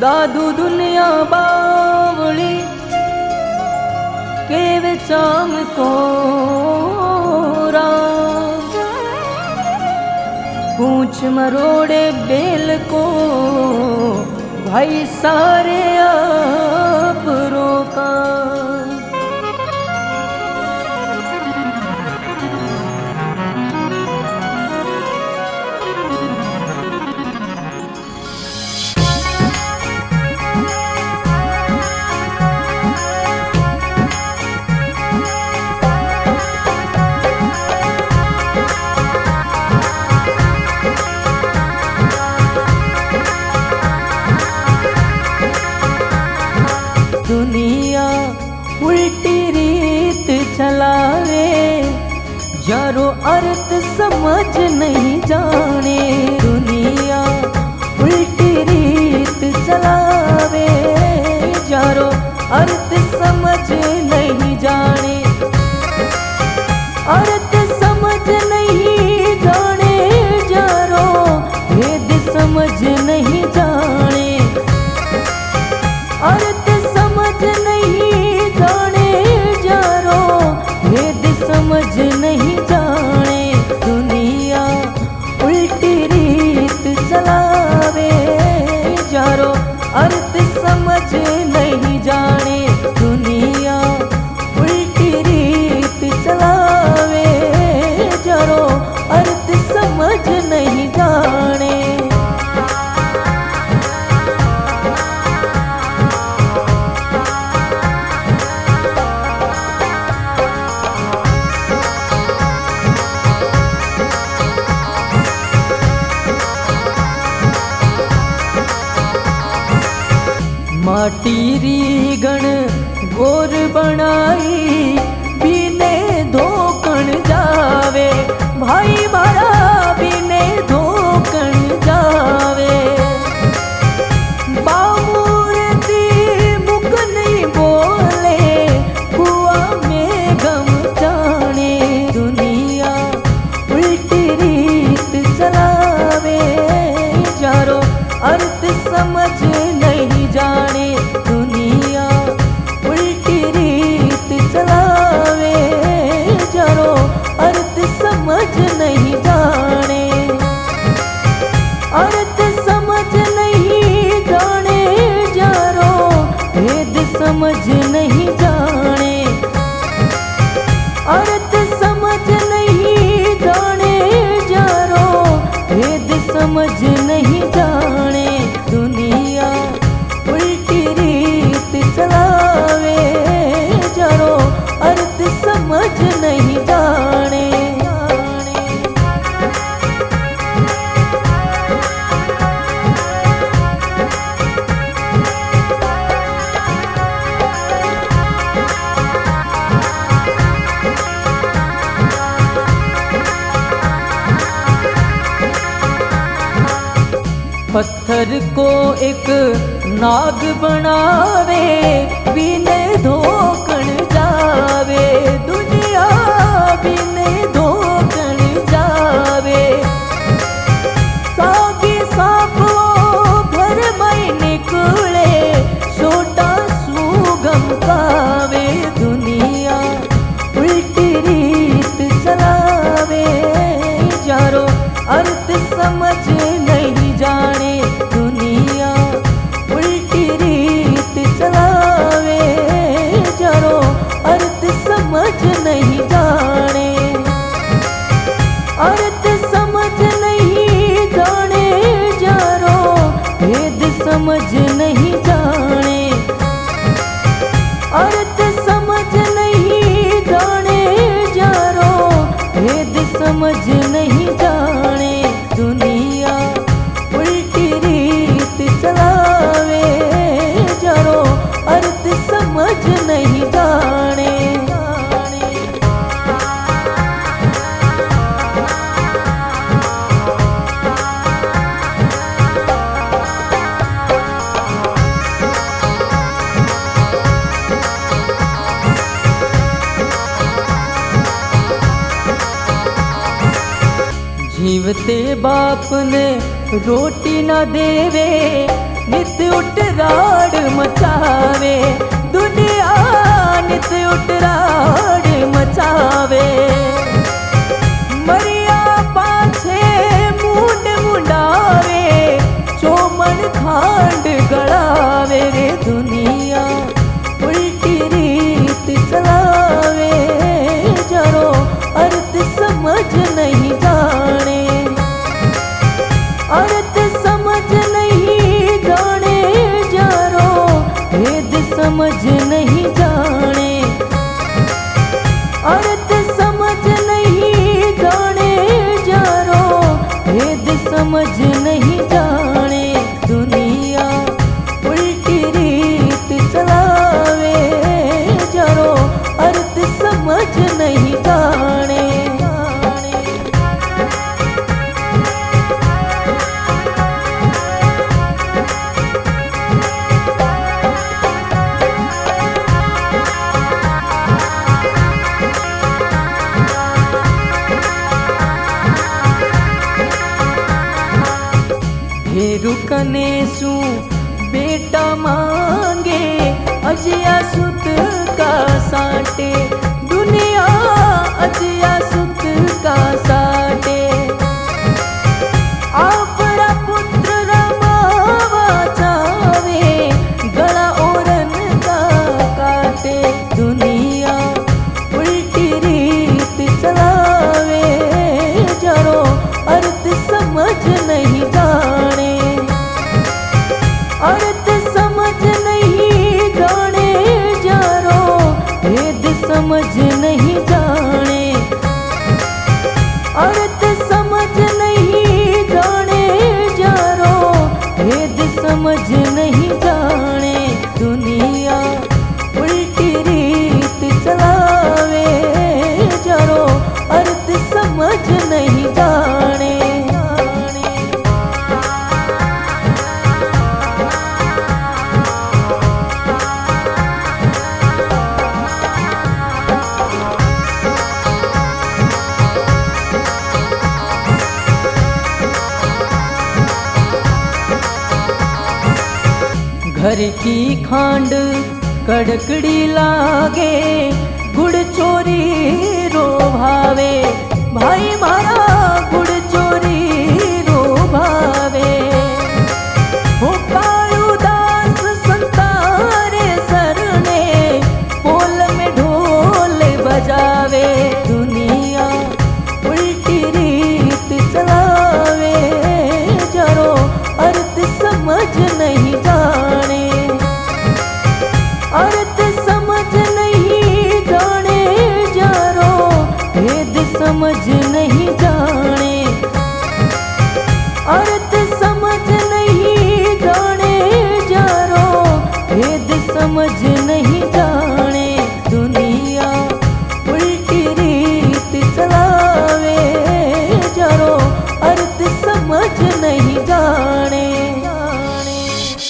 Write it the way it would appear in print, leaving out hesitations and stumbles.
दादू दुनिया बावली के विचाम को पूछ मरोड़े बेल को भाई सारे आप रोका। दुनिया उल्टी रीत चलावे, यारो अर्थ समझ नहीं जाने। दुनिया उल्टी रीत चलावे, यारो अर्थ समझ नहीं जाने। अर्थ समझ नहीं जाने, यारो भेद समझ नहीं जाने। अर्थ समझ नहीं जाने, यारो भेद समझ नहीं जाने। दुनिया उल्टी रीत चलावे, यारो अर्थ समझ नहीं जाने। दुनिया उल्टी रीत चलावे, यारो अर्थ समझ नहीं जाने। माटी री गण गोर बनाई, बिने धोकण जावे। भाई मारा बिने धोकण जावे। बामूर्ति मुख नहीं बोले, कुआ में गम जाने। दुनिया उल्टी रीत चलावे, यारो अर्थ समझ नहीं जाने। दुनिया उल्टी रीत चलावे, यारो अर्थ समझ नहीं जाने। अर्थ समझ नहीं जाने, यारो भेद समझ नहीं जाने। अर्थ समझ नहीं जाने, यारो भेद समझ नहीं जाने। दुनिया उल्टी रीत चलावे, यारो अर्थ समझ नहीं जाने। पत्थर को एक नाग बनावे, बिने धोकण जावे। दुनिया बिने धोकण जावे। सागी सांप घर में निकले, छोटा सुगम कावे। दुनिया उल्टी रीत चलावे, यारो अर्थ समझ नहीं जाने। दुनिया उल्टी रीत चलावे, यारो अर्थ समझ नहीं जाने। अर्थ समझ नहीं जाने, यारो भेद समझ नहीं जाने। अर्थ समझ नहीं जाने, यारो भेद समझ नहीं जाने। दुनिया उल्टी रीत चलावे, यारो अर्थ समझ नहीं जाने। जीवते बाप ने रोटी न देवे, नित उठराड़ मचावे, दुनिया नित उठराड़ मचावे। मरिया पाछे मुंड मुंडावे, चोमन खांड गड़ावे रे दुनिया उल्टी रीत चलावे, जरो अर्थ समझ नहीं जाने, अर्थ समझ नहीं जाने, जरो भेद समझ नहीं जाने, अर्थ समझ नहीं जाने, जरो भेद समझ नहीं जाने। दुनिया उल्टी रीत चलावे, जरो अर्थ समझ नहीं जाने। फेरू कने सू बेटा मांगे, अजिया सुत का साटे, दुनिया अजिया सुत का साटे। आपरा पुत्र रमावा चावे, गला ओरन का काटे, दुनिया उल्टी रीत चलावे, जरो अर्थ समझ नहीं जाने, अर्थ समझ नहीं जाने, जरो भेद समझ नहीं जाने, अर्थ समझ नहीं जाने, जरो भेद समझ नहीं जाने। दुनिया उल्टी रीत चलावे, जरो अर्थ समझ नहीं जाने। घर की खांड कड़कड़ी लागे, गुड़ चोरी रो भावे, भाई मारा गुड़ चोरी रो भावे। हो कालूदास संतारे सरने, पोल में ढोल बजावे, दुनिया उल्टी रीत चलावे, जरो अर्थ समझ नहीं जाने, अर्थ समझ नहीं जाने, जरो भेद समझ नहीं जाने, अर्थ समझ नहीं जाने, जरो भेद समझ